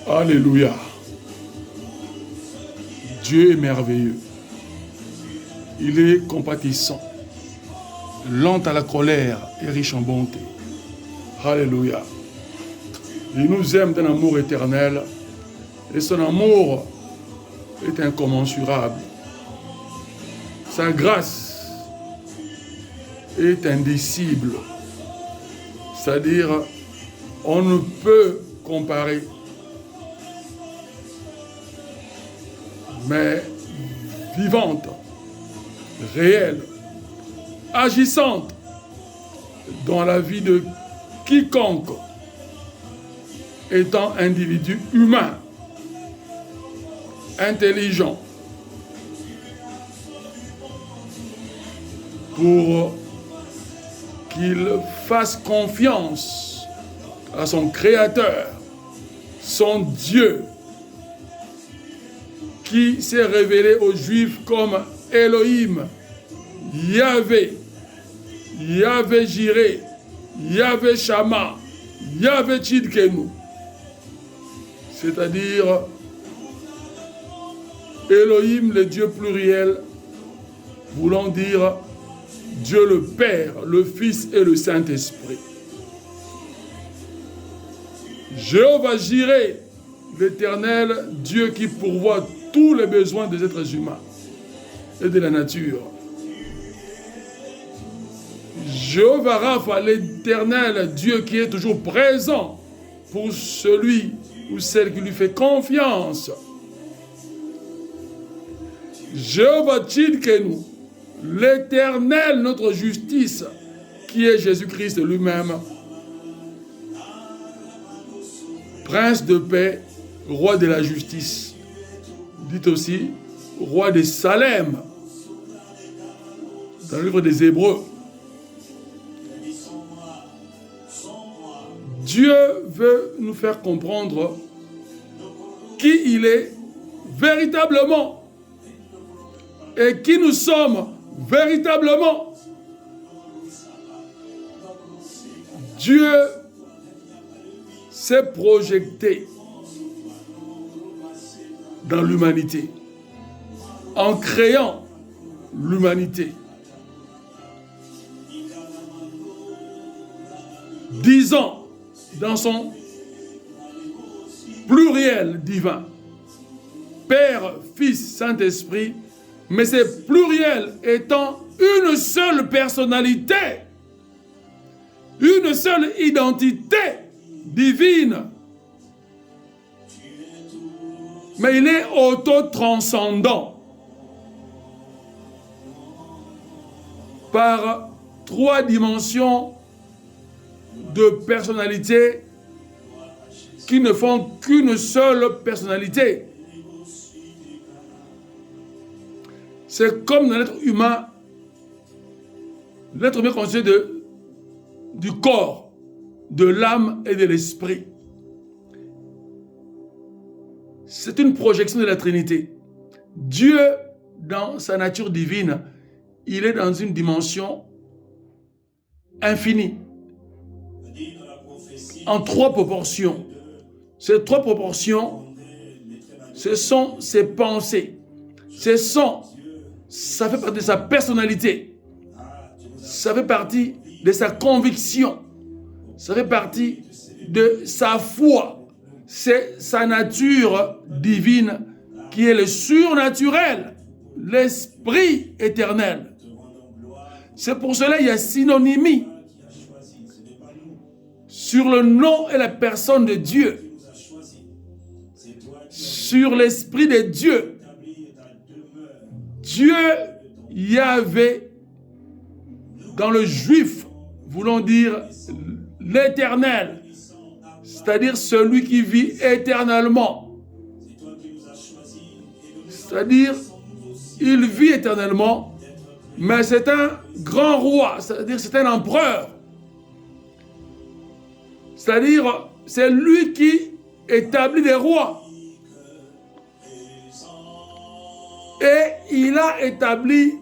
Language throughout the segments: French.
Alléluia. Dieu est merveilleux. Il est compatissant, lent à la colère et riche en bonté. Alléluia. Il nous aime d'un amour éternel et son amour est incommensurable. Sa grâce est indicible. C'est-à-dire, on ne peut comparer. Mais vivante, réelle, agissante dans la vie de quiconque étant individu humain, intelligent, pour qu'il fasse confiance à son Créateur, son Dieu, qui s'est révélé aux Juifs comme Elohim, Yahvé, Yahvé Jireh, Yahvé Shama, Yahvé Tzidkenu. C'est-à-dire Elohim, le Dieu pluriel, voulant dire Dieu le Père, le Fils et le Saint-Esprit. Jéhovah Jireh, l'Éternel, Dieu qui pourvoit tous les besoins des êtres humains et de la nature. Jéhovah Rapha, l'Éternel, Dieu qui est toujours présent pour celui ou celle qui lui fait confiance. Jéhovah Tzidkenu, l'Éternel, notre justice, qui est Jésus-Christ lui-même, Prince de paix, Roi de la justice. Dites aussi, Roi de Salem, dans le livre des Hébreux. Dieu veut nous faire comprendre qui il est véritablement et qui nous sommes véritablement. Dieu s'est projeté dans l'humanité en créant l'humanité. Disant dans son pluriel divin, Père, Fils, Saint-Esprit, mais c'est pluriel étant une seule personnalité, une seule identité divine. Mais il est auto-transcendant par trois dimensions de personnalité qui ne font qu'une seule personnalité. C'est comme dans l'être humain, l'être humain constitué du corps, de l'âme et de l'esprit. C'est une projection de la Trinité. Dieu, dans sa nature divine, il est dans une dimension infinie, en trois proportions. Ces trois proportions, ce sont ses pensées. Ça fait partie de sa personnalité. Ça fait partie de sa conviction. Ça fait partie de sa foi. C'est sa nature divine qui est le surnaturel, l'esprit éternel. C'est pour cela qu'il y a synonymie sur le nom et la personne de Dieu, sur l'esprit de Dieu. Dieu Yahvé, dans le juif, voulant dire l'éternel, c'est-à-dire celui qui vit éternellement. C'est-à-dire, il vit éternellement, mais c'est un grand roi, c'est-à-dire c'est un empereur. C'est-à-dire, c'est lui qui établit des rois. Et il a établi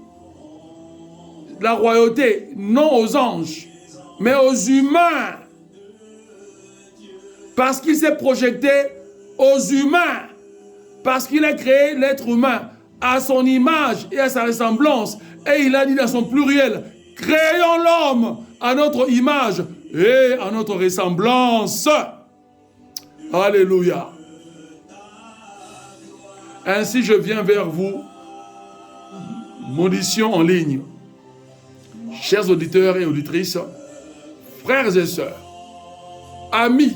la royauté, non aux anges, mais aux humains. Parce qu'il s'est projeté aux humains, parce qu'il a créé l'être humain à son image et à sa ressemblance. Et il a dit dans son pluriel, créons l'homme à notre image et à notre ressemblance. Alléluia. Ainsi je viens vers vous, Maudition en ligne, chers auditeurs et auditrices, frères et sœurs, amis,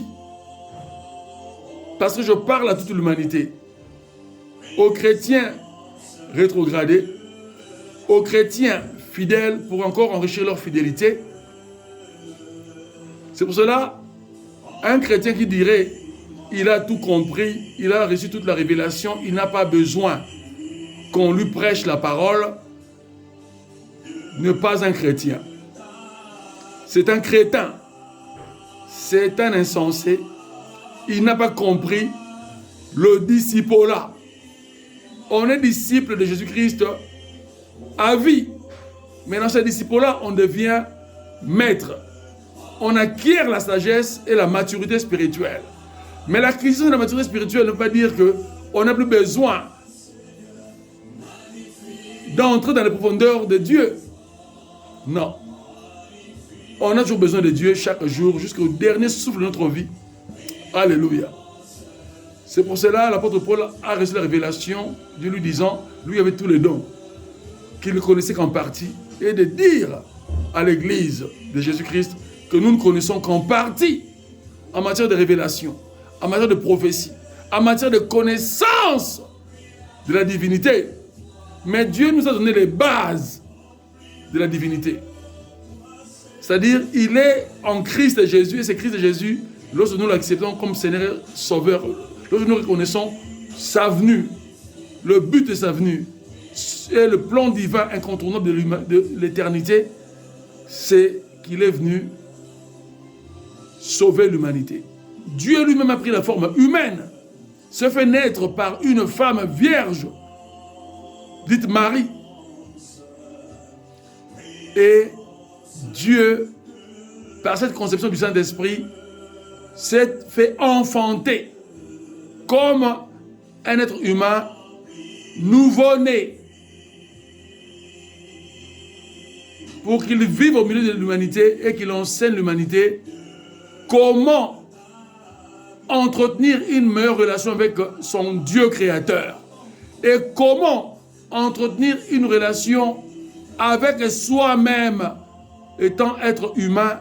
parce que je parle à toute l'humanité, aux chrétiens rétrogradés, aux chrétiens fidèles pour encore enrichir leur fidélité. C'est pour cela, un chrétien qui dirait il a tout compris, il a reçu toute la révélation, il n'a pas besoin qu'on lui prêche la parole, n'est pas un chrétien. C'est un crétin, c'est un insensé, il n'a pas compris le disciple-là. On est disciple de Jésus-Christ à vie, mais dans ce disciple-là, on devient maître. On acquiert la sagesse et la maturité spirituelle. Mais l'acquisition de la maturité spirituelle ne veut pas dire qu'on n'a plus besoin d'entrer dans les profondeurs de Dieu. Non. On a toujours besoin de Dieu chaque jour jusqu'au dernier souffle de notre vie. Alléluia. C'est pour cela que l'apôtre Paul a reçu la révélation, Dieu lui disant, lui avait tous les dons, qu'il ne connaissait qu'en partie, et de dire à l'église de Jésus-Christ que nous ne connaissons qu'en partie en matière de révélation, en matière de prophétie, en matière de connaissance de la divinité. Mais Dieu nous a donné les bases de la divinité. C'est-à-dire, il est en Christ Jésus, et c'est Christ Jésus, lorsque nous l'acceptons comme Seigneur Sauveur, lorsque nous reconnaissons sa venue, le but de sa venue, et le plan divin incontournable de l'éternité, c'est qu'il est venu sauver l'humanité. Dieu lui-même a pris la forme humaine, se fait naître par une femme vierge, dite Marie. Et Dieu, par cette conception du Saint-Esprit, s'est fait enfanter comme un être humain nouveau-né pour qu'il vive au milieu de l'humanité et qu'il enseigne l'humanité comment entretenir une meilleure relation avec son Dieu créateur et comment entretenir une relation avec soi-même étant être humain.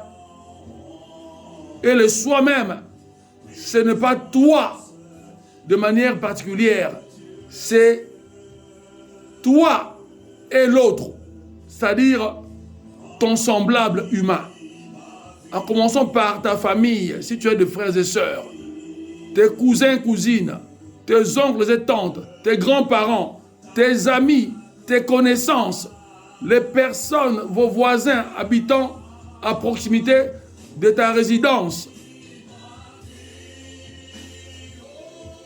Et le soi-même, ce n'est pas toi de manière particulière, c'est toi et l'autre, c'est-à-dire ton semblable humain. En commençant par ta famille, si tu as des frères et sœurs, tes cousins, cousines, tes oncles et tantes, tes grands-parents, tes amis, tes connaissances, les personnes, vos voisins habitant à proximité de ta résidence,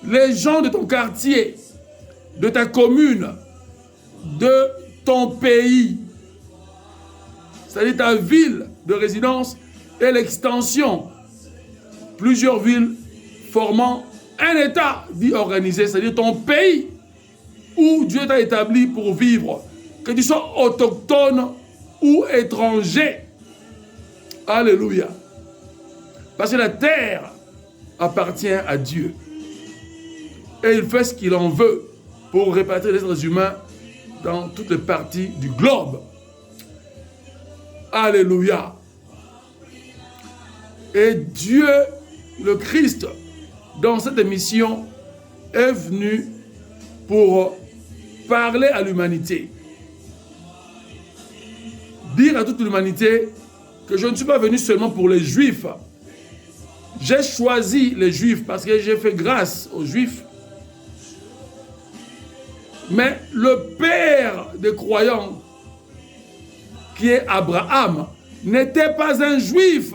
les gens de ton quartier, de ta commune, de ton pays, c'est-à-dire ta ville de résidence et l'extension, plusieurs villes formant un État dit organisé, c'est-à-dire ton pays où Dieu t'a établi pour vivre, que tu sois autochtone ou étranger. Alléluia. Parce que la terre appartient à Dieu. Et il fait ce qu'il en veut pour répartir les êtres humains dans toutes les parties du globe. Alléluia. Et Dieu, le Christ, dans cette émission, est venu pour parler à l'humanité. Dire à toute l'humanité que je ne suis pas venu seulement pour les Juifs. J'ai choisi les Juifs parce que j'ai fait grâce aux Juifs. Mais le père des croyants, qui est Abraham, n'était pas un Juif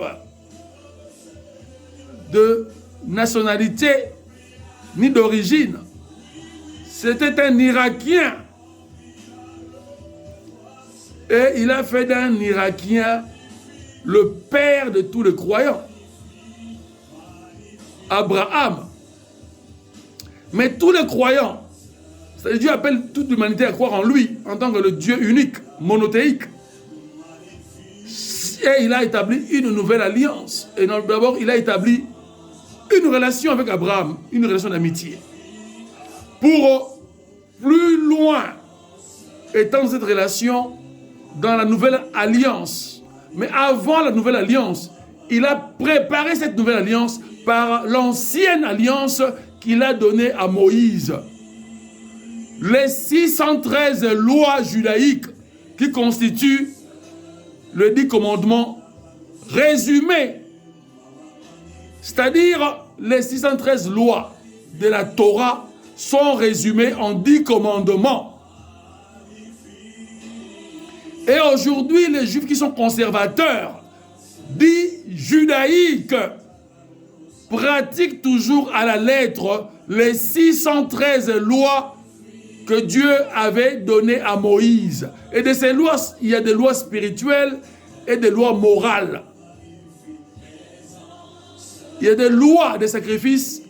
de nationalité ni d'origine. C'était un Irakien. Et il a fait d'un Irakien le père de tous les croyants. Abraham. Mais tous les croyants, c'est-à-dire Dieu appelle toute l'humanité à croire en lui, en tant que le Dieu unique, monothéique. Et il a établi une nouvelle alliance. Et d'abord, il a établi une relation avec Abraham, une relation d'amitié. Pour plus loin étendre cette relation dans la nouvelle alliance. Mais avant la nouvelle alliance, il a préparé cette nouvelle alliance par l'ancienne alliance qu'il a donnée à Moïse. Les 613 lois judaïques qui constituent le 10 commandements résumés, c'est-à-dire les 613 lois de la Torah sont résumées en 10 commandements. Et aujourd'hui, les Juifs qui sont conservateurs, dits judaïques, pratiquent toujours à la lettre les 613 lois que Dieu avait données à Moïse. Et de ces lois, il y a des lois spirituelles et des lois morales. Il y a des lois de sacrifices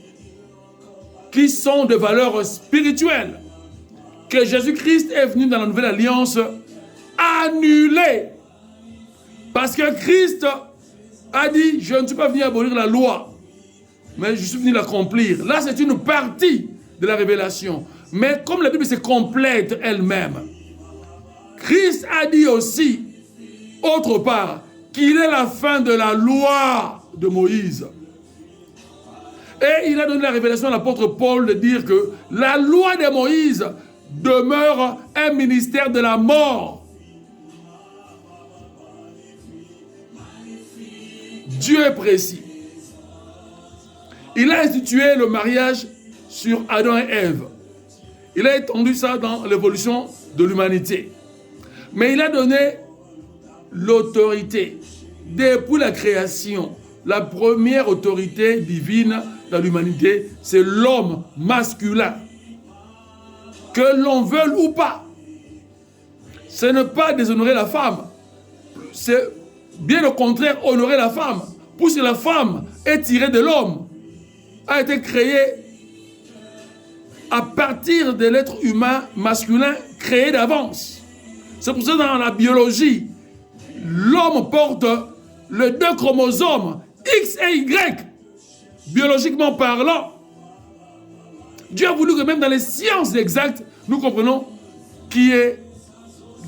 qui sont de valeur spirituelle, que Jésus-Christ est venu dans la nouvelle alliance annuler. Parce que Christ a dit, je ne suis pas venu abolir la loi, mais je suis venu l'accomplir. Là, c'est une partie de la révélation. Mais comme la Bible se complète elle-même, Christ a dit aussi, autre part, qu'il est la fin de la loi de Moïse. Et il a donné la révélation à l'apôtre Paul de dire que la loi de Moïse demeure un ministère de la mort. Dieu est précis. Il a institué le mariage sur Adam et Ève. Il a étendu ça dans l'évolution de l'humanité. Mais il a donné l'autorité. Depuis la création, la première autorité divine dans l'humanité, c'est l'homme masculin. Que l'on veuille ou pas, ce n'est pas déshonorer la femme. C'est bien au contraire honorer la femme. Puisque la femme est tirée de l'homme, a été créée à partir de l'être humain masculin créé d'avance. C'est pour ça que dans la biologie, l'homme porte les 2 chromosomes X et Y, biologiquement parlant. Dieu a voulu que même dans les sciences exactes, nous comprenons qui est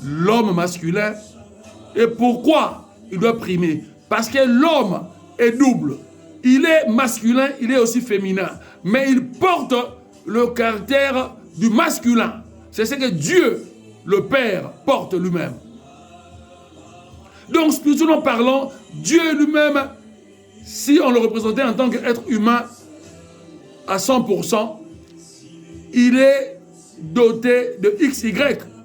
l'homme masculin et pourquoi il doit primer. Parce que l'homme est double. Il est masculin, il est aussi féminin. Mais il porte le caractère du masculin. C'est ce que Dieu, le Père, porte lui-même. Donc, spirituellement parlant, Dieu lui-même, si on le représentait en tant qu'être humain à 100%, il est doté de XY.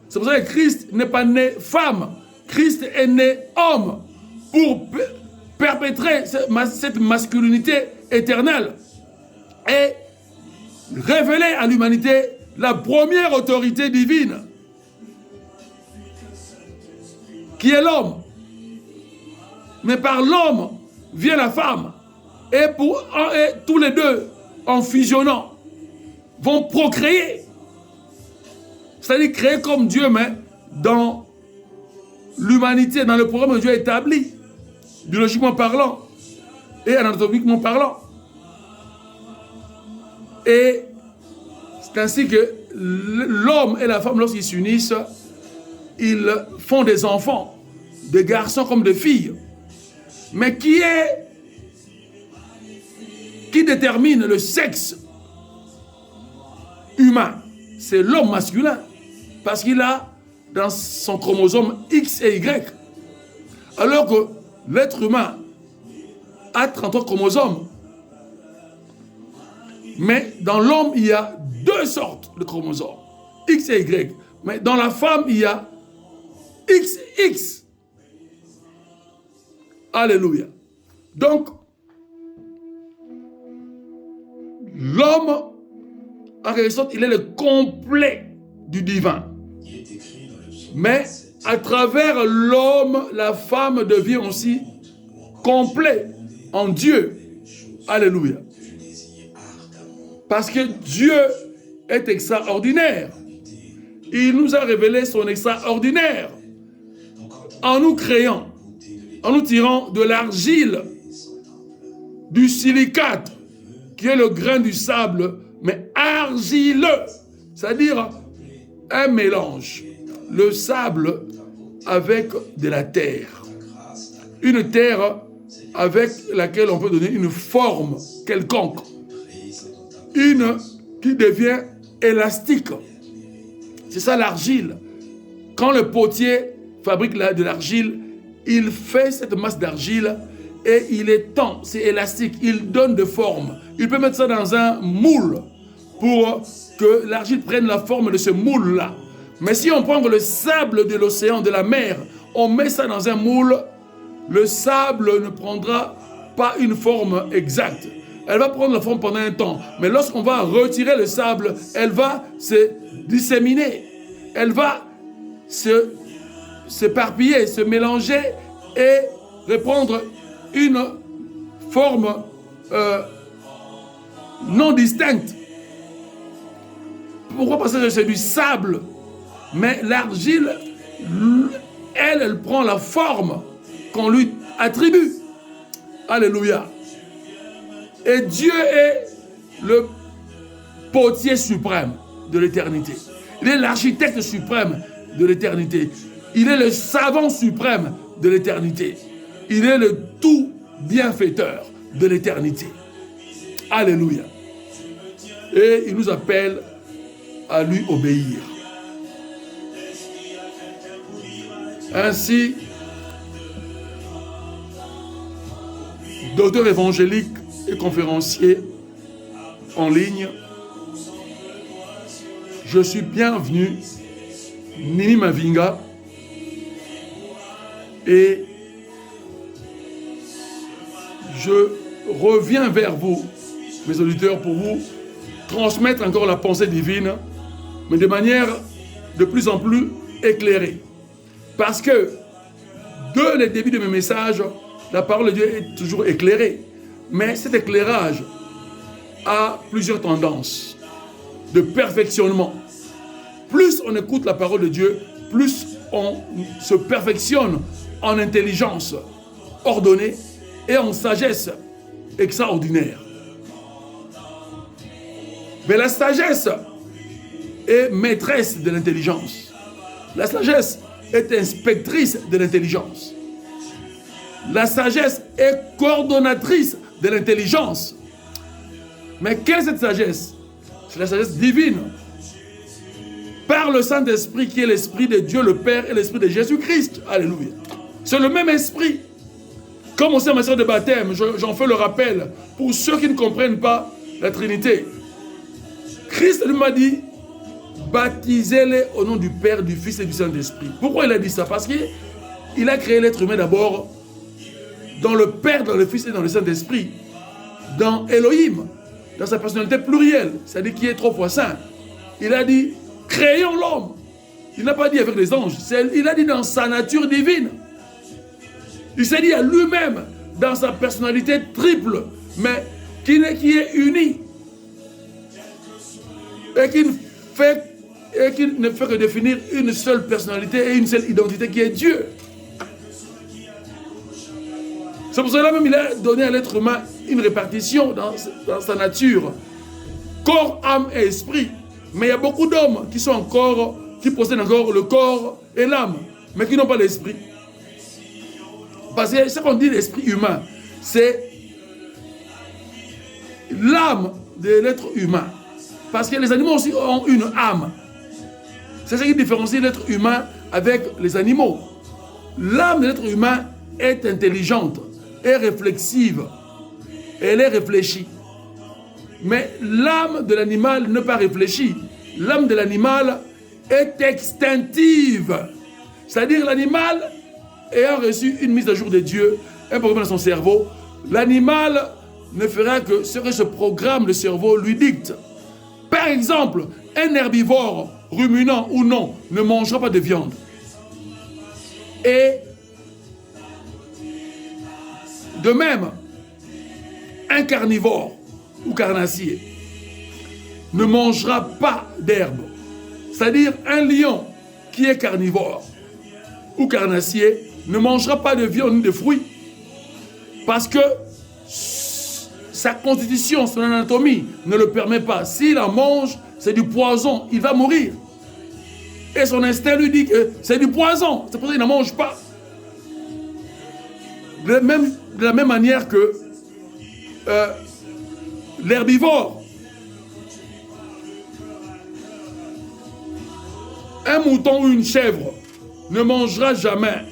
C'est pour ça que Christ n'est pas né femme. Christ est né homme pour perpétrer cette masculinité éternelle et révéler à l'humanité la première autorité divine qui est l'homme. Mais par l'homme vient la femme. Et tous les deux, en fusionnant, vont procréer. C'est-à-dire créer comme Dieu, mais dans l'humanité, dans le programme que Dieu a établi, biologiquement parlant et anatomiquement parlant. Et c'est ainsi que l'homme et la femme, lorsqu'ils s'unissent, ils font des enfants, des garçons comme des filles. Mais qui détermine le sexe humain? C'est l'homme masculin. Parce qu'il a dans son chromosome X et Y. Alors que l'être humain a 33 chromosomes. Mais dans l'homme, il y a 2 sortes de chromosomes. X et Y. Mais dans la femme, il y a XX. Alléluia. Donc, l'homme, en quelque sorte, il est le complet du divin. Mais à travers l'homme, la femme devient aussi complet en Dieu. Alléluia. Parce que Dieu est extraordinaire. Il nous a révélé son extraordinaire en nous créant, en nous tirant de l'argile, du silicate, qui est le grain du sable, mais argileux, c'est-à-dire un mélange. Le sable avec de la terre. Une terre avec laquelle on peut donner une forme quelconque. Une qui devient élastique. C'est ça l'argile. Quand le potier fabrique de l'argile, il fait cette masse d'argile et il étend, c'est élastique, il donne de forme. Il peut mettre ça dans un moule pour que l'argile prenne la forme de ce moule-là. Mais si on prend le sable de l'océan, de la mer, on met ça dans un moule, le sable ne prendra pas une forme exacte. Elle va prendre la forme pendant un temps. Mais lorsqu'on va retirer le sable, elle va se disséminer. Elle va s'éparpiller, se mélanger et reprendre une forme non distincte. Pourquoi? Parce que c'est du sable. Mais l'argile, elle prend la forme qu'on lui attribue. Alléluia. Et Dieu est le potier suprême de l'éternité. Il est l'architecte suprême de l'éternité. Il est le savant suprême de l'éternité. Il est le tout bienfaiteur de l'éternité. Alléluia. Et il nous appelle à lui obéir. Ainsi, docteur évangélique et conférencier en ligne, je suis bienvenu, Nini Mavinga, et je reviens vers vous, mes auditeurs, pour vous transmettre encore la pensée divine, mais de manière de plus en plus éclairée. Parce que, dès le début de mes messages, la parole de Dieu est toujours éclairée. Mais cet éclairage a plusieurs tendances de perfectionnement. Plus on écoute la parole de Dieu, plus on se perfectionne en intelligence ordonnée et en sagesse extraordinaire. Mais la sagesse est maîtresse de l'intelligence. La sagesse est inspectrice de l'intelligence. La sagesse est coordonnatrice de l'intelligence. Mais quelle est cette sagesse? C'est la sagesse divine. Par le Saint-Esprit qui est l'Esprit de Dieu le Père et l'Esprit de Jésus-Christ. Alléluia. C'est le même Esprit. Comme au sein de ma sœur de baptême, j'en fais le rappel pour ceux qui ne comprennent pas la Trinité. Christ lui m'a dit, baptisez-les au nom du Père, du Fils et du Saint-Esprit. Pourquoi il a dit ça? Parce qu'il a créé l'être humain d'abord dans le Père, dans le Fils et dans le Saint-Esprit. Dans Elohim, dans sa personnalité plurielle, c'est-à-dire qui est 3 fois saint. Il a dit, créons l'homme. Il n'a pas dit avec les anges, il a dit dans sa nature divine. Il s'est dit à lui-même, dans sa personnalité triple, mais qui est unie. Et qui ne fait que définir une seule personnalité et une seule identité qui est Dieu. C'est pour cela même il a donné à l'être humain une répartition dans sa nature. Corps, âme et esprit. Mais il y a beaucoup d'hommes qui possèdent encore le corps et l'âme, mais qui n'ont pas l'esprit. Parce que ce qu'on dit l'esprit humain, c'est l'âme de l'être humain. Parce que les animaux aussi ont une âme. C'est ce qui différencie l'être humain avec les animaux. L'âme de l'être humain est intelligente, est réflexive, elle est réfléchie. Mais l'âme de l'animal n'est pas réfléchie. L'âme de l'animal est extinctive. C'est-à-dire l'animal ayant reçu une mise à jour de Dieu, un programme dans son cerveau, l'animal ne fera que ce que ce programme de cerveau lui dicte. Par exemple, un herbivore, ruminant ou non, ne mangera pas de viande. Et de même, un carnivore ou carnassier ne mangera pas d'herbe. C'est-à-dire un lion qui est carnivore ou carnassier ne mangera pas de viande ni de fruits parce que sa constitution, son anatomie ne le permet pas. S'il en mange, c'est du poison, il va mourir. Et son instinct lui dit que c'est du poison, c'est pour ça qu'il n'en mange pas. De la même manière que l'herbivore. Un mouton ou une chèvre ne mangera jamais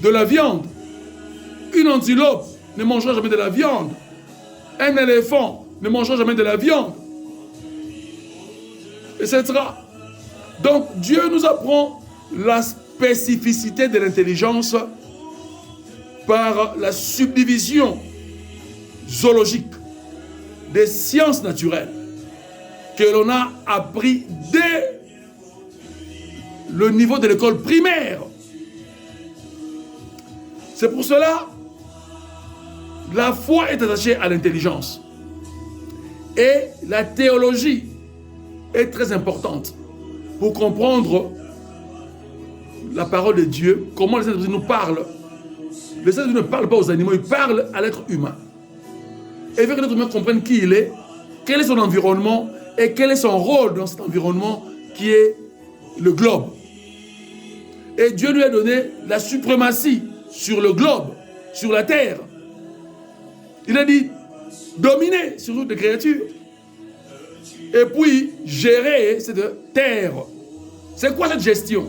de la viande. Une antilope ne mangera jamais de la viande. Un éléphant ne mangera jamais de la viande. Etc. Donc Dieu nous apprend la spécificité de l'intelligence par la subdivision zoologique des sciences naturelles que l'on a appris dès le niveau de l'école primaire. C'est pour cela la foi est attachée à l'intelligence. Et la théologie est très importante pour comprendre la parole de Dieu, comment les Saints-Esprits nous parlent. Les Saints-Esprits ne parlent pas aux animaux, ils parlent à l'être humain. Et veut que l'être humain comprenne qui il est, quel est son environnement et quel est son rôle dans cet environnement qui est le globe. Et Dieu lui a donné la suprématie sur le globe, sur la terre. Il a dit, dominer sur toutes les créatures. Et puis, gérer cette terre. C'est quoi cette gestion?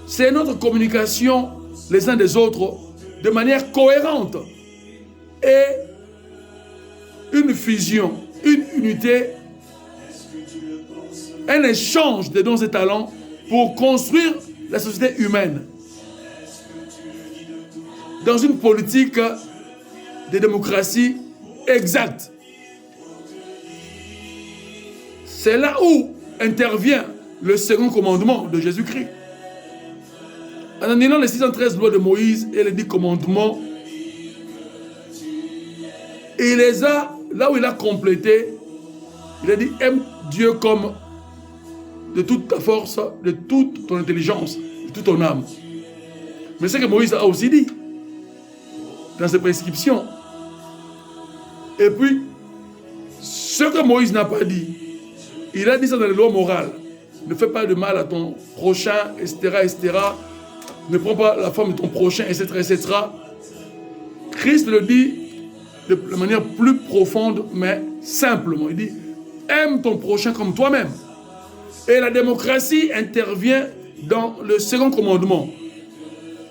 C'est notre communication les uns des autres de manière cohérente. Et une fusion, une unité, un échange de dons et talents pour construire la société humaine. Dans une politique de démocratie exacte. C'est là où intervient le second commandement de Jésus-Christ. En annonçant les 613 lois de Moïse et les 10 commandements, il les a, là où il a complété, il a dit, aime Dieu comme de toute ta force, de toute ton intelligence, de toute ton âme. Mais c'est ce que Moïse a aussi dit dans ses prescriptions. Et puis, ce que Moïse n'a pas dit, il a dit ça dans les lois morales. Ne fais pas de mal à ton prochain, etc., etc. Ne prends pas la femme de ton prochain, etc., etc. Christ le dit de manière plus profonde, mais simplement. Il dit, aime ton prochain comme toi-même. Et la démocratie intervient dans le second commandement.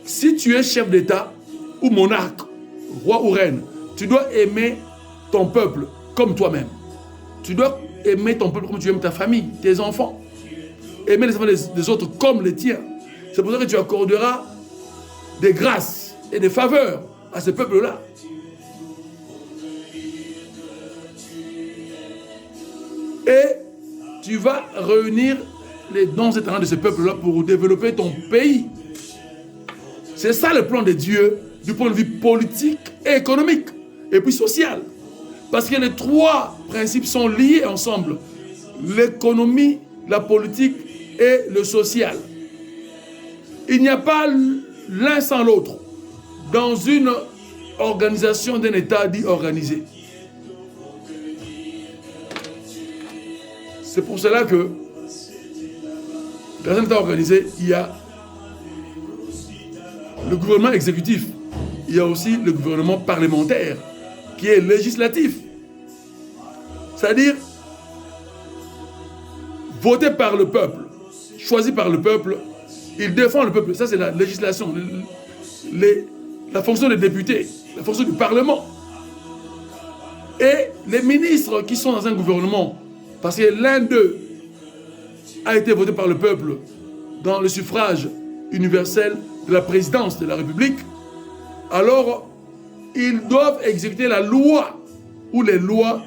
Si tu es chef d'État ou monarque, roi ou reine, tu dois aimer ton peuple comme toi-même. Tu dois aimer ton peuple comme tu aimes ta famille, tes enfants. Aimer les enfants des autres comme les tiens. C'est pour ça que tu accorderas des grâces et des faveurs à ce peuple-là. Et tu vas réunir les dons et talents de ce peuple-là pour développer ton pays. C'est ça le plan de Dieu du point de vue politique et économique et puis social. Parce que les trois principes sont liés ensemble. L'économie, la politique et le social. Il n'y a pas l'un sans l'autre dans une organisation d'un État dit organisé. C'est pour cela que dans un État organisé, il y a le gouvernement exécutif. Il y a aussi le gouvernement parlementaire qui est législatif. C'est-à-dire voté par le peuple, choisi par le peuple, il défend le peuple. Ça, c'est la législation, la fonction des députés, la fonction du Parlement. Et les ministres qui sont dans un gouvernement, parce que l'un d'eux a été voté par le peuple dans le suffrage universel de la présidence de la République, alors ils doivent exécuter la loi ou les lois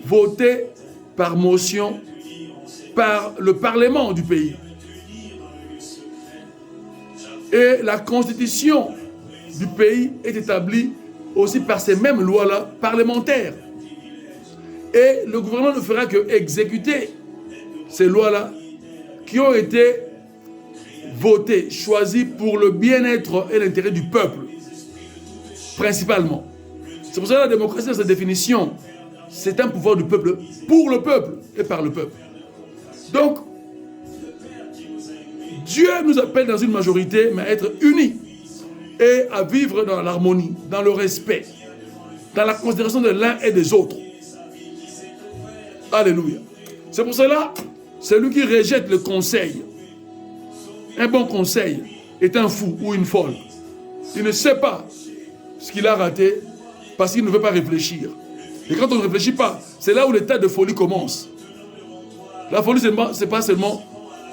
votées par motion par le Parlement du pays. Et la constitution du pays est établie aussi par ces mêmes lois-là parlementaires. Et le gouvernement ne fera que exécuter ces lois-là qui ont été votées, choisies pour le bien-être et l'intérêt du peuple, principalement. C'est pour ça que la démocratie, dans sa définition, c'est un pouvoir du peuple, pour le peuple et par le peuple. Donc, Dieu nous appelle dans une majorité, mais à être unis et à vivre dans l'harmonie, dans le respect, dans la considération de l'un et des autres. Alléluia. C'est pour cela, celui qui rejette le conseil, un bon conseil, est un fou ou une folle. Il ne sait pas ce qu'il a raté parce qu'il ne veut pas réfléchir. Et quand on ne réfléchit pas, c'est là où l'état de folie commence. La folie, ce n'est pas seulement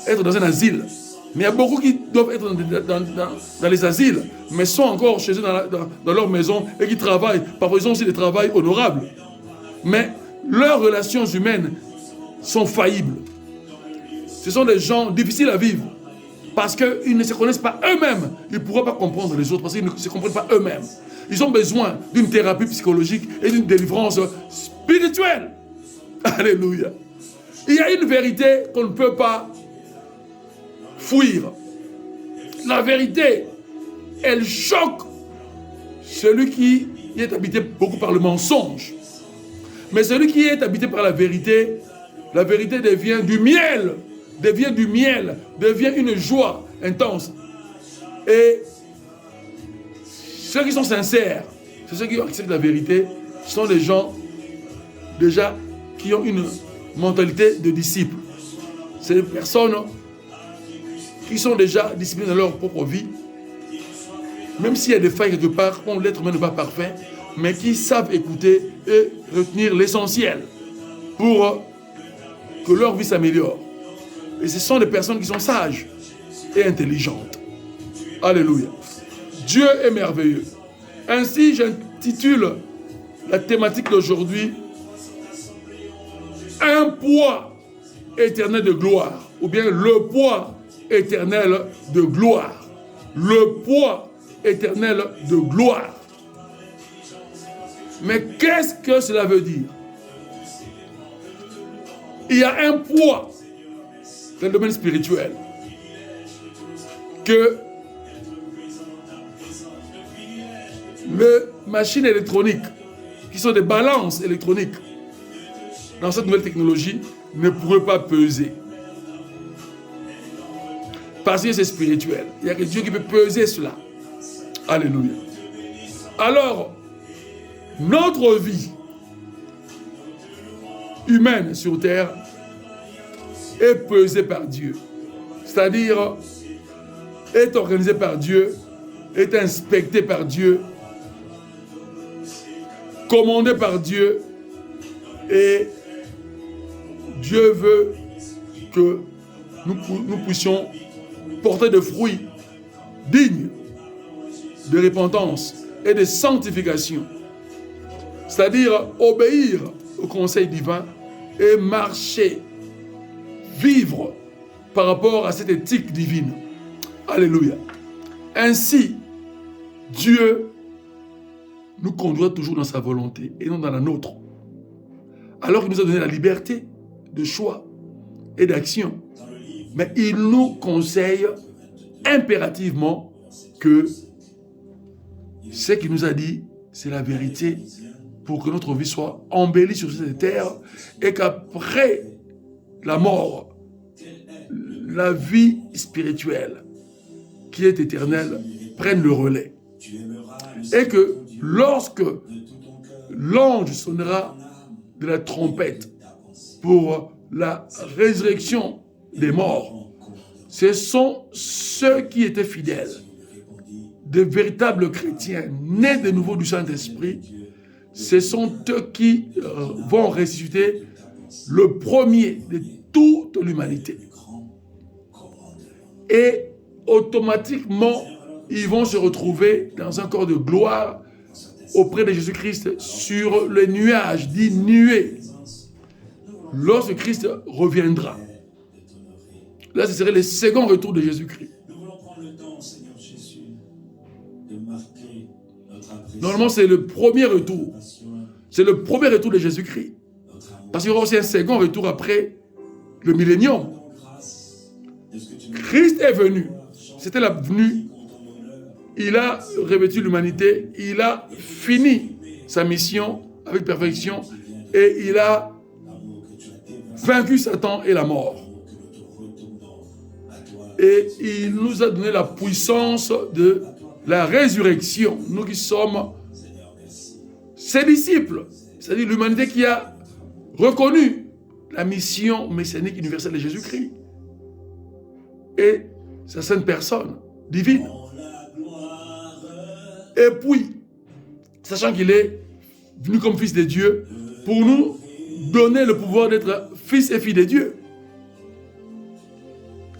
être dans un asile. Mais il y a beaucoup qui doivent être dans les asiles, mais sont encore chez eux dans leur maison et qui travaillent. Parfois, ils ont aussi des travails honorables. Mais leurs relations humaines sont faillibles. Ce sont des gens difficiles à vivre parce qu'ils ne se connaissent pas eux-mêmes. Ils ne pourront pas comprendre les autres parce qu'ils ne se comprennent pas eux-mêmes. Ils ont besoin d'une thérapie psychologique et d'une délivrance spirituelle. Alléluia. Il y a une vérité qu'on ne peut pas fuir. La vérité, elle choque celui qui est habité beaucoup par le mensonge. Mais celui qui est habité par la vérité devient du miel, devient une joie intense. Et ceux qui sont sincères, ceux qui acceptent la vérité, sont des gens déjà qui ont une mentalité de disciples. C'est des personnes qui sont déjà disciplinés dans leur propre vie, même s'il y a des failles quelque part, l'être humain n'est pas parfait, mais qui savent écouter et retenir l'essentiel pour que leur vie s'améliore. Et ce sont des personnes qui sont sages et intelligentes. Alléluia. Dieu est merveilleux. Ainsi, j'intitule la thématique d'aujourd'hui « Un poids éternel de gloire » ou bien « Le poids éternel de gloire ». Le poids éternel de gloire. Mais qu'est-ce que cela veut dire? Il y a un poids dans le domaine spirituel que les machines électroniques, qui sont des balances électroniques, dans cette nouvelle technologie, ne pourraient pas peser. Parce que c'est spirituel. Il n'y a que Dieu qui peut peser cela. Alléluia. Alors, notre vie humaine sur terre est pesée par Dieu. C'est-à-dire, est organisée par Dieu, est inspectée par Dieu, commandée par Dieu, et Dieu veut que nous puissions porter des fruits dignes de repentance et de sanctification. C'est-à-dire obéir au conseil divin et marcher, vivre par rapport à cette éthique divine. Alléluia. Ainsi, Dieu nous conduira toujours dans sa volonté et non dans la nôtre. Alors qu'il nous a donné la liberté de choix et d'action. Mais il nous conseille impérativement que ce qu'il nous a dit, c'est la vérité pour que notre vie soit embellie sur cette terre et qu'après la mort, la vie spirituelle qui est éternelle prenne le relais. Et que lorsque l'ange sonnera de la trompette pour la résurrection des morts, ce sont ceux qui étaient fidèles, de véritables chrétiens, nés de nouveau du Saint-Esprit. Ce sont eux qui vont ressusciter le premier de toute l'humanité. Et automatiquement, ils vont se retrouver dans un corps de gloire auprès de Jésus-Christ sur les nuages, dits nuées, lorsque Christ reviendra. Là, ce serait le second retour de Jésus-Christ. Normalement, c'est le premier retour. C'est le premier retour de Jésus-Christ. Parce qu'il y aura aussi un second retour après le millénium. Christ est venu. C'était la venue. Il a revêtu l'humanité. Il a fini sa mission avec perfection. Et il a vaincu Satan et la mort. Et il nous a donné la puissance de la résurrection. Nous qui sommes ses disciples. C'est-à-dire l'humanité qui a reconnu la mission messianique universelle de Jésus-Christ. Et sa sainte personne divine. Et puis, sachant qu'il est venu comme fils de Dieu, pour nous donner le pouvoir d'être fils et filles de Dieu.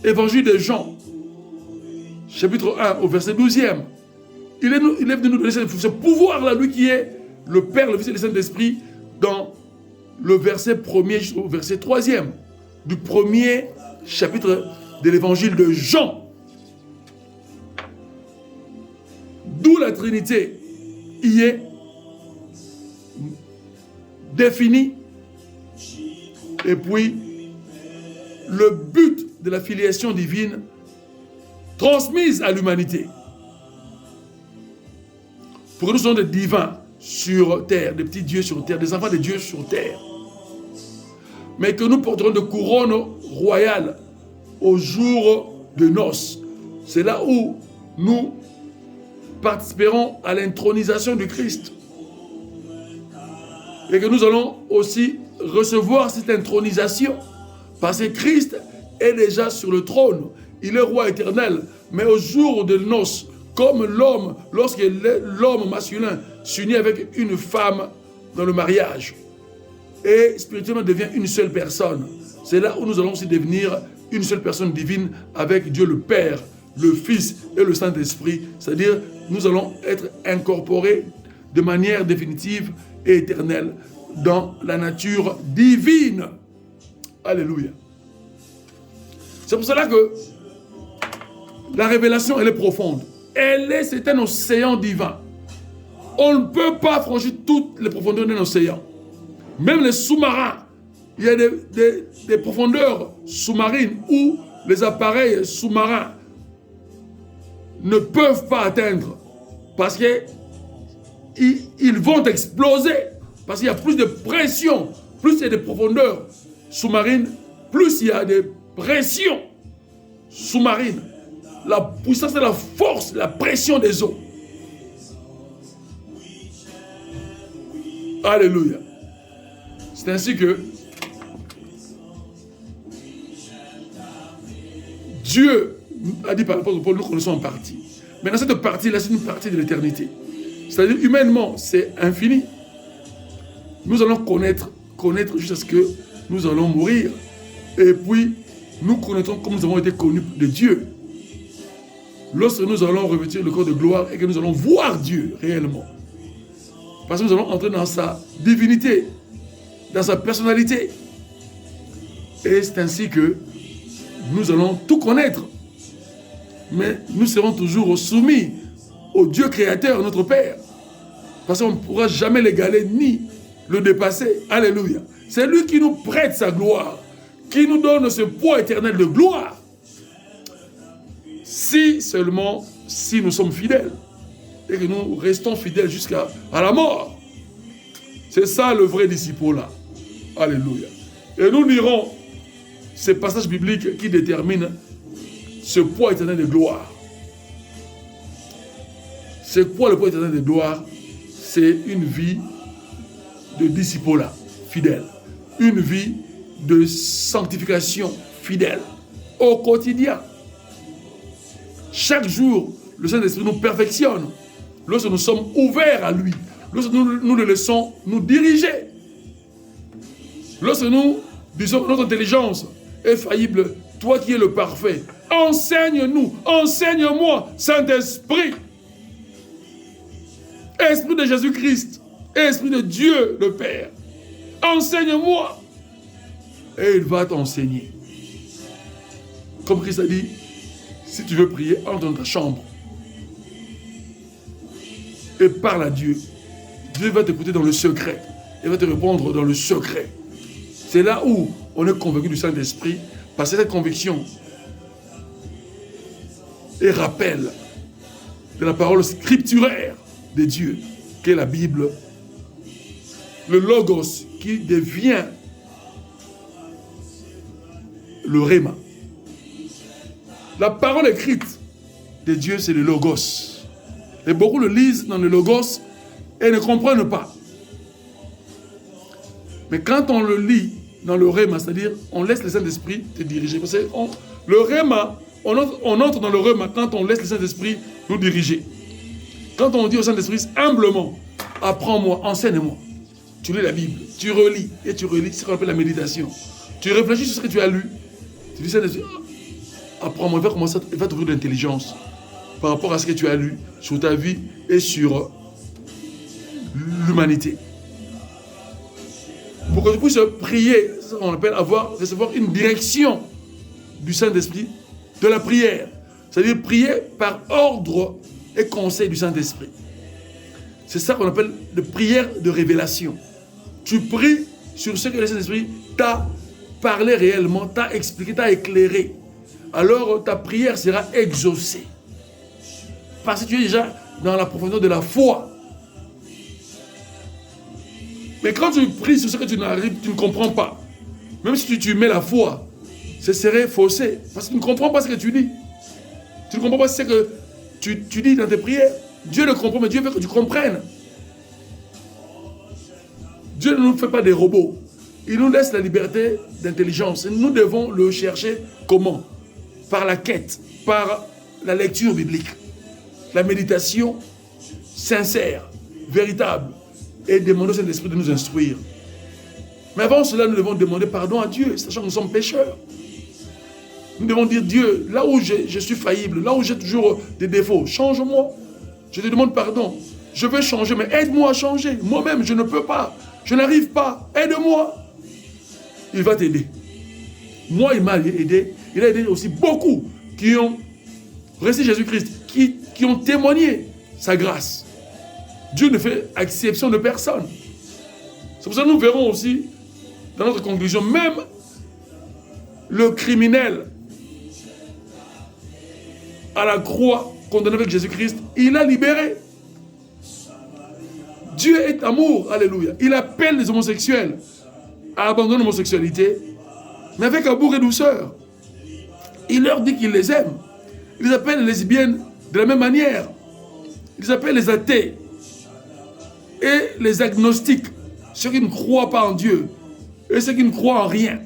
Évangile de Jean, chapitre 1, au verset 12e. Il est venu nous donner ce pouvoir-là, lui qui est le Père, le Fils et le Saint-Esprit, dans le verset 1er jusqu'au verset 3e, du premier chapitre de l'évangile de Jean. D'où la Trinité y est définie. Et puis, le but de la filiation divine transmise à l'humanité. Pour que nous soyons des divins sur terre, des petits dieux sur terre, des enfants de Dieu sur terre. Mais que nous porterons de couronnes royales au jour de noces. C'est là où nous participerons à l'intronisation du Christ. Et que nous allons aussi recevoir cette intronisation. Parce que Christ est déjà sur le trône. Il est roi éternel. Mais au jour de noces, comme l'homme, lorsque l'homme masculin s'unit avec une femme dans le mariage, et spirituellement devient une seule personne, c'est là où nous allons aussi devenir une seule personne divine avec Dieu le Père, le Fils et le Saint-Esprit. C'est-à-dire, nous allons être incorporés de manière définitive et éternelle dans la nature divine. Alléluia. C'est pour cela que la révélation, elle est profonde. C'est un océan divin. On ne peut pas franchir toutes les profondeurs d'un océan. Même les sous-marins, il y a des profondeurs sous-marines où les appareils sous-marins ne peuvent pas atteindre parce qu'ils vont exploser. Parce qu'il y a plus de pression, plus il y a des profondeurs sous-marines, plus il y a des pressions sous-marines. La puissance et la force, la pression des eaux. Alléluia. C'est ainsi que Dieu a dit par rapport au Paul, nous connaissons en partie. Mais dans cette partie-là, c'est une partie de l'éternité. C'est-à-dire, humainement, c'est infini. Nous allons connaître jusqu'à ce que nous allons mourir. Et puis, nous connaîtrons comme nous avons été connus de Dieu. Lorsque nous allons revêtir le corps de gloire et que nous allons voir Dieu réellement. Parce que nous allons entrer dans sa divinité, dans sa personnalité. Et c'est ainsi que nous allons tout connaître. Mais nous serons toujours soumis au Dieu créateur, notre Père. Parce qu'on ne pourra jamais l'égaler ni le dépasser. Alléluia. C'est lui qui nous prête sa gloire, qui nous donne ce poids éternel de gloire. Si seulement, si nous sommes fidèles, et que nous restons fidèles jusqu'à la mort. C'est ça le vrai disciple-là. Alléluia. Et nous lirons ces passages bibliques qui déterminent ce poids éternel de gloire. C'est quoi le poids éternel de gloire? C'est une vie de disciple-là, fidèle. Une vie de sanctification fidèle au quotidien. Chaque jour, le Saint-Esprit nous perfectionne. Lorsque nous sommes ouverts à lui. Lorsque nous le laissons nous diriger. Lorsque nous disons que notre intelligence est faillible, toi qui es le parfait, enseigne-nous, enseigne-moi, Saint-Esprit. Esprit de Jésus-Christ, Esprit de Dieu le Père, enseigne-moi. Et il va t'enseigner. Comme Christ a dit, si tu veux prier, entre dans ta chambre et parle à Dieu. Dieu va t'écouter dans le secret. Il va te répondre dans le secret. C'est là où on est convaincu du Saint-Esprit, parce que cette conviction est rappel de la parole scripturaire de Dieu, qu'est la Bible, le Logos qui devient le Réma. La parole écrite de Dieu, c'est le Logos. Et beaucoup le lisent dans le Logos et ne comprennent pas. Mais quand on le lit dans le Réma, c'est-à-dire on laisse le Saint-Esprit te diriger. Parce que le Réma, on entre dans le Réma quand on laisse le Saint-Esprit nous diriger. Quand on dit au Saint-Esprit, humblement, apprends-moi, enseigne-moi. Tu lis la Bible, tu relis, et tu relis, c'est ce qu'on appelle la méditation. Tu réfléchis sur ce que tu as lu. Tu dis Saint-Esprit, apprends-moi, il va t'ouvrir de l'intelligence par rapport à ce que tu as lu sur ta vie et sur l'humanité. Pour que tu puisses prier, c'est ce qu'on appelle recevoir une direction du Saint-Esprit, de la prière. C'est-à-dire prier par ordre et conseil du Saint-Esprit. C'est ça qu'on appelle la prière de révélation. Tu pries sur ce que le Saint-Esprit t'a parlé réellement, t'a expliqué, t'a éclairé. Alors ta prière sera exaucée. Parce que tu es déjà dans la profondeur de la foi. Mais quand tu pries sur ce que tu ne comprends pas, même si tu mets la foi, ce serait faussé. Parce que tu ne comprends pas ce que tu dis. Tu ne comprends pas ce que tu dis dans tes prières. Dieu le comprend, mais Dieu veut que tu comprennes. Dieu ne nous fait pas des robots. Il nous laisse la liberté d'intelligence. Nous devons le chercher comment? Par la quête, par la lecture biblique, la méditation sincère, véritable, et demander au Saint-Esprit de nous instruire. Mais avant cela, nous devons demander pardon à Dieu, sachant que nous sommes pécheurs. Nous devons dire, Dieu, là où je suis faillible, là où j'ai toujours des défauts, change-moi. Je te demande pardon. Je veux changer, mais aide-moi à changer. Moi-même, je ne peux pas. Je n'arrive pas. Aide-moi. Il va t'aider. Moi, il m'a aidé. Il a aidé aussi beaucoup qui ont reçu Jésus-Christ, qui ont témoigné sa grâce. Dieu ne fait exception de personne. C'est pour ça que nous verrons aussi, dans notre conclusion, même le criminel à la croix, condamné avec Jésus-Christ, il a libéré. Dieu est amour, alléluia. Il appelle les homosexuels à abandonner l'homosexualité, mais avec amour et douceur. Il leur dit qu'il les aime. Il les appelle les lesbiennes de la même manière. Il les appelle les athées et les agnostiques, ceux qui ne croient pas en Dieu et ceux qui ne croient en rien.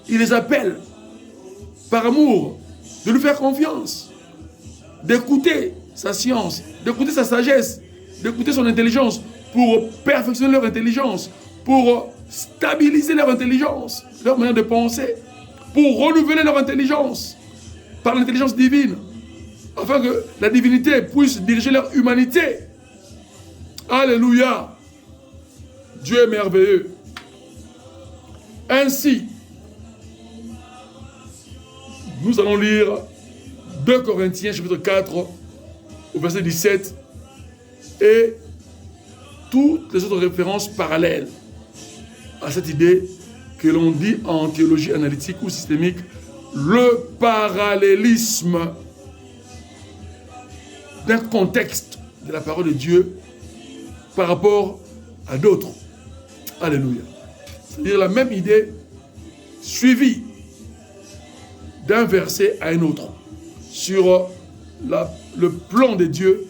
Il les appelle par amour de lui faire confiance, d'écouter sa science, d'écouter sa sagesse, d'écouter son intelligence pour perfectionner leur intelligence, pour stabiliser leur intelligence, leur manière de penser, pour renouveler leur intelligence par l'intelligence divine, afin que la divinité puisse diriger leur humanité. Alléluia! Dieu est merveilleux. Ainsi, nous allons lire 2 Corinthiens chapitre 4 au verset 17 et toutes les autres références parallèles à cette idée que l'on dit en théologie analytique ou systémique, le parallélisme d'un contexte de la parole de Dieu par rapport à d'autres. Alléluia. C'est-à-dire la même idée suivie d'un verset à un autre sur le plan de Dieu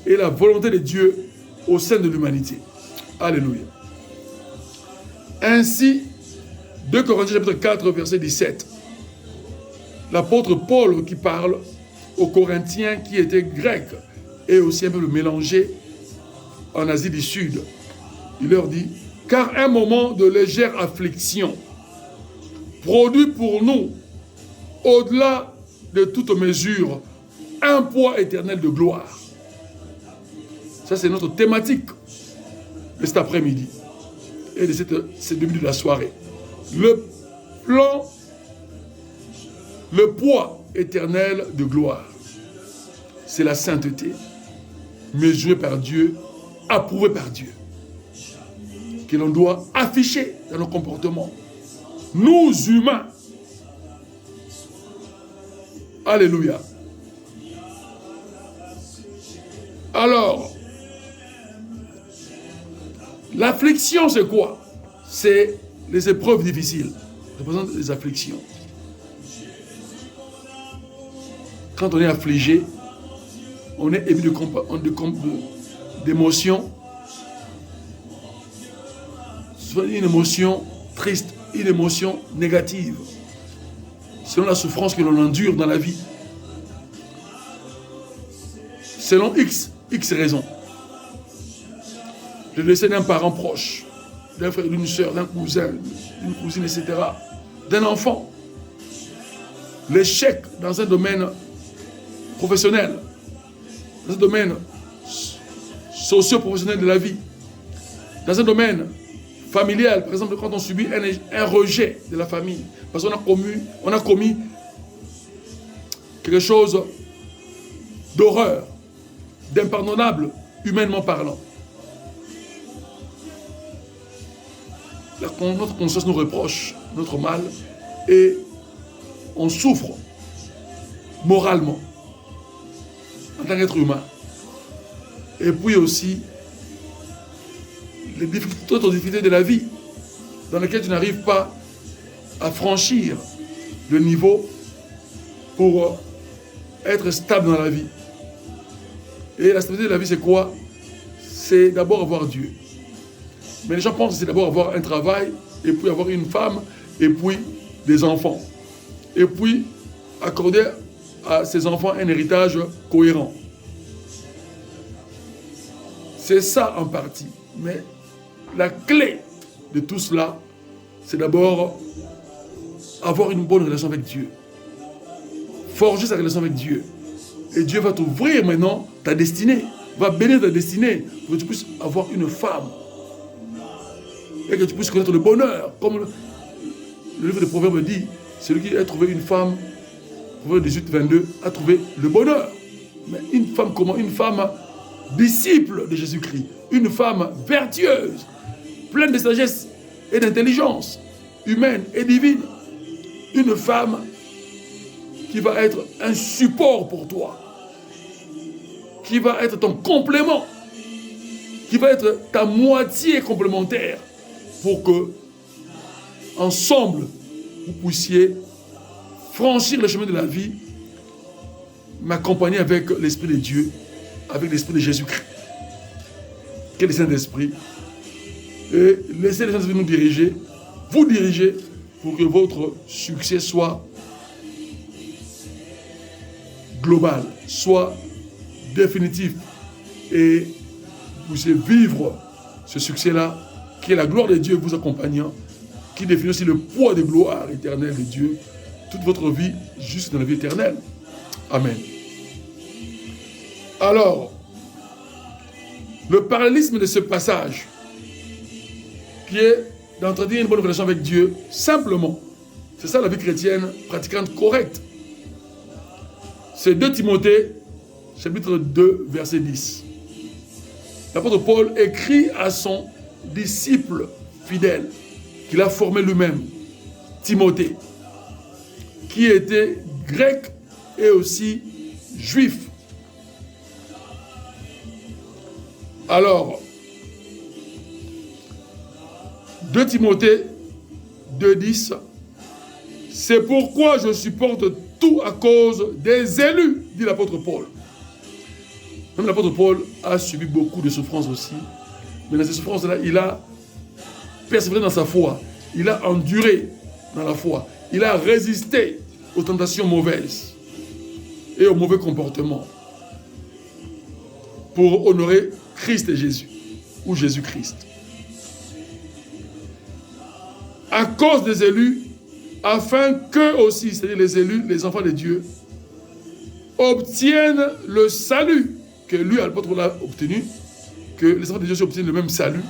et la volonté de Dieu au sein de l'humanité. Alléluia. Ainsi, 2 Corinthiens chapitre 4, verset 17, l'apôtre Paul qui parle aux Corinthiens qui étaient grecs et aussi un peu mélangés en Asie du Sud. Il leur dit, car un moment de légère affliction produit pour nous, au-delà de toute mesure, un poids éternel de gloire. Ça, c'est notre thématique de cet après-midi et de ces 2 minutes de la soirée. Le plan, le poids éternel de gloire, c'est la sainteté, mesurée par Dieu, approuvée par Dieu, que l'on doit afficher dans nos comportements. Nous, humains. Alléluia. Alors, l'affliction, c'est quoi? C'est les épreuves difficiles. Ça représente les afflictions. Quand on est affligé, on est ému d'émotions. Soit une émotion triste, une émotion négative, selon la souffrance que l'on endure dans la vie. Selon X raisons. Le décès d'un parent proche, d'un frère, d'une soeur, d'un cousin, d'une cousine, etc. D'un enfant. L'échec dans un domaine professionnel, dans un domaine socio-professionnel de la vie, dans un domaine familial, par exemple, quand on subit un rejet de la famille, parce qu'on a commis quelque chose d'horreur, d'impardonnable, humainement parlant. Notre conscience nous reproche notre mal et on souffre moralement en tant qu'être humain. Et puis aussi les autres difficultés de la vie dans lesquelles tu n'arrives pas à franchir le niveau pour être stable dans la vie. Et la stabilité de la vie, c'est quoi? C'est d'abord avoir Dieu. Mais les gens pensent que c'est d'abord avoir un travail, et puis avoir une femme, et puis des enfants. Et puis accorder à ces enfants un héritage cohérent. C'est ça en partie. Mais la clé de tout cela, c'est d'abord avoir une bonne relation avec Dieu. Forger sa relation avec Dieu. Et Dieu va t'ouvrir maintenant ta destinée. Va bénir ta destinée pour que tu puisses avoir une femme. Et que tu puisses connaître le bonheur. Comme le livre de Proverbes dit, celui qui a trouvé une femme, Proverbe 18, 22, a trouvé le bonheur. Mais une femme comment? Une femme disciple de Jésus-Christ. Une femme vertueuse, pleine de sagesse et d'intelligence humaine et divine. Une femme qui va être un support pour toi, qui va être ton complément, qui va être ta moitié complémentaire pour que, ensemble, vous puissiez franchir le chemin de la vie, m'accompagner avec l'Esprit de Dieu, avec l'Esprit de Jésus-Christ. Quel est le Saint-Esprit? Et laissez le Saint-Esprit nous diriger, vous diriger, pour que votre succès soit global, soit définitif, et vous puissiez vivre ce succès-là, qui est la gloire de Dieu vous accompagnant, qui définit aussi le poids de gloire éternelle de Dieu, toute votre vie, juste dans la vie éternelle. Amen. Alors, le parallélisme de ce passage, qui est d'entretenir une bonne relation avec Dieu, simplement, c'est ça la vie chrétienne pratiquante correcte. C'est 2 Timothée, chapitre 2, verset 10. L'apôtre Paul écrit à son disciple fidèle, qu'il a formé lui-même, Timothée, qui était grec et aussi juif. Alors, 2 Timothée 2,10, c'est pourquoi je supporte tout à cause des élus, dit l'apôtre Paul. Même l'apôtre Paul a subi beaucoup de souffrances aussi, mais dans ces souffrances-là, il a persévéré dans sa foi, il a enduré dans la foi, il a résisté aux tentations mauvaises et aux mauvais comportements pour honorer Christ et Jésus, ou Jésus-Christ. À cause des élus, afin qu'eux aussi, c'est-à-dire les élus, les enfants de Dieu, obtiennent le salut que lui, l'apôtre, l'a obtenu, que les enfants de Dieu obtiennent le même salut,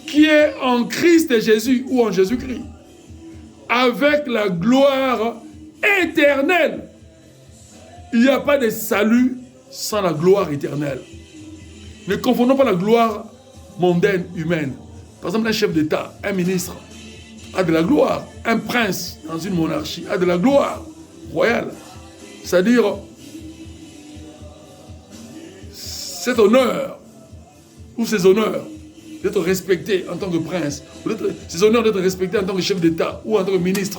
qui est en Christ et Jésus, ou en Jésus-Christ, avec la gloire éternelle. Il n'y a pas de salut sans la gloire éternelle. Ne confondons pas la gloire mondaine, humaine. Par exemple, un chef d'État, un ministre a de la gloire. Un prince dans une monarchie a de la gloire royale. C'est-à-dire, cet honneur ou ces honneurs d'être respecté en tant que prince, ou ces honneurs d'être respecté en tant que chef d'État, ou en tant que ministre,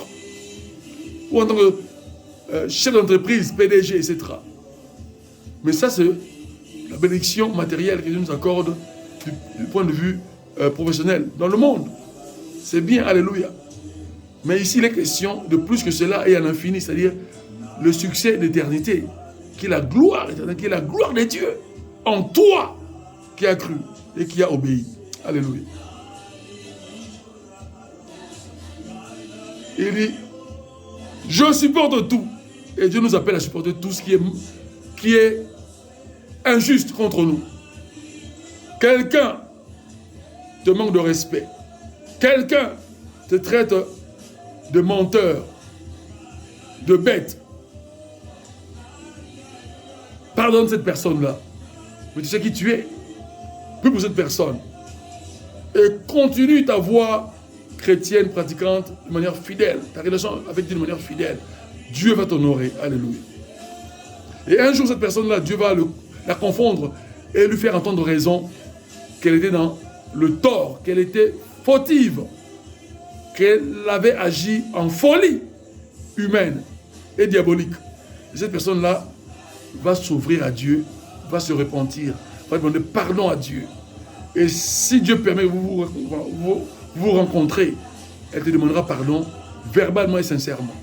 ou en tant que chef d'entreprise, PDG, etc. Mais ça, c'est la bénédiction matérielle que Dieu nous accorde du point de vue professionnel dans le monde. C'est bien, alléluia. Mais ici, il est question de plus que cela et à l'infini, c'est-à-dire le succès d'éternité, qui est la gloire éternelle, qui est la gloire de Dieu en toi qui a cru et qui a obéi. Alléluia. Il dit, je supporte tout. Et Dieu nous appelle à supporter tout ce qui est injuste contre nous. Quelqu'un te manque de respect. Quelqu'un te traite de menteur, de bête. Pardonne cette personne-là. Mais tu sais qui tu es. Plus pour cette personne. Et continue ta voie chrétienne, pratiquante, de manière fidèle. Ta relation avec Dieu de manière fidèle. Dieu va t'honorer. Alléluia. Et un jour, cette personne-là, Dieu va la confondre et lui faire entendre raison qu'elle était dans le tort, qu'elle était fautive, qu'elle avait agi en folie humaine et diabolique. Et cette personne-là va s'ouvrir à Dieu, va se repentir, va demander pardon à Dieu. Et si Dieu permet que vous rencontrez, elle te demandera pardon verbalement et sincèrement.